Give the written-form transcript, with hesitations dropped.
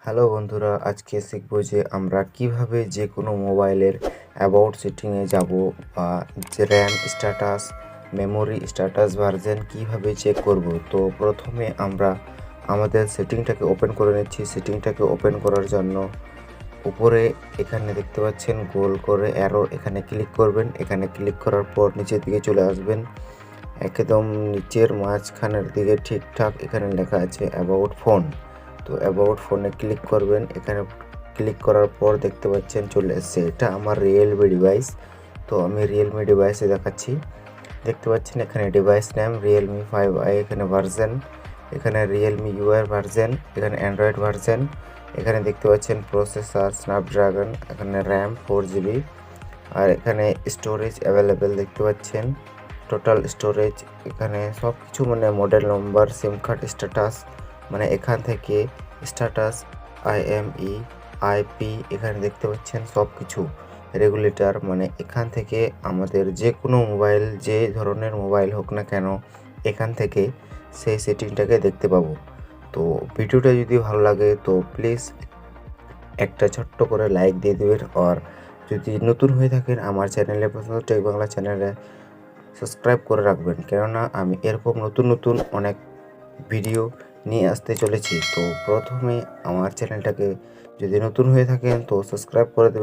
Hello বন্ধুরা, আজকে শিখবো যে আমরা কিভাবে যে কোনো মোবাইলের অ্যাবাউট সেটিংয়ে যাব বা যে RAM status, memory status, version কিভাবে চেক করব। তো প্রথমে আমরা আমাদের সেটিংটাকে ওপেন করে নিচ্ছি। সেটিংটাকে ওপেন করার জন্য উপরে এখানে দেখতে পাচ্ছেন গোল করে অ্যারো, এখানে ক্লিক করবেন। এখানে ক্লিক করার পর নিচের দিকে চলে আসবেন, একদম নিচের মাঝখানের দিকে ঠিকঠাক এখানে লেখা আছে অ্যাবাউট ফোন। তো অ্যাবাউট ফোনে ক্লিক করবেন। এখানে ক্লিক করার পর দেখতে পাচ্ছেন চলে এসছে, এটা আমার রিয়েলমি ডিভাইস। তো আমি রিয়েলমি ডিভাইসে দেখাচ্ছি। দেখতে পাচ্ছেন এখানে ডিভাইস নেম রিয়েলমি 5i, এখানে ভার্সন, এখানে রিয়েলমি ইউআই ভার্সন, এখানে অ্যান্ড্রয়েড ভার্সন, এখানে দেখতে পাচ্ছেন প্রসেসর স্ন্যাপড্রাগন, এখানে র্যাম 4GB, আর এখানে স্টোরেজ অ্যাভেলেবেল দেখতে পাচ্ছেন, টোটাল স্টোরেজ, এখানে সব কিছু মানে মডেল নম্বর, সিম কার্ড স্ট্যাটাস, মানে এখান থেকে স্ট্যাটাস, আইএমই, আইপি, এখানে দেখতে পাচ্ছেন সব কিছু রেগুলেটর, মানে এখান থেকে আমাদের যে কোনো মোবাইল, যে ধরনের মোবাইল হোক না কেন, এখান থেকে সেই সেটিংটাকে দেখতে পাবো। তো ভিডিওটা যদি ভালো লাগে তো প্লিজ একটা ছোট্ট করে লাইক দিয়ে দেবেন। আর যদি নতুন হয়ে থাকেন আমার চ্যানেলে, প্রসন্ত টেক বাংলা চ্যানেলে সাবস্ক্রাইব করে রাখবেন, কেননা আমি এরকম নতুন নতুন অনেক ভিডিও নিয়ে আসতে চলেছি। তো প্রথমে আমার চ্যানেলটাকে যদি নতুন হয়ে থাকেন তো সাবস্ক্রাইব করে দেবেন।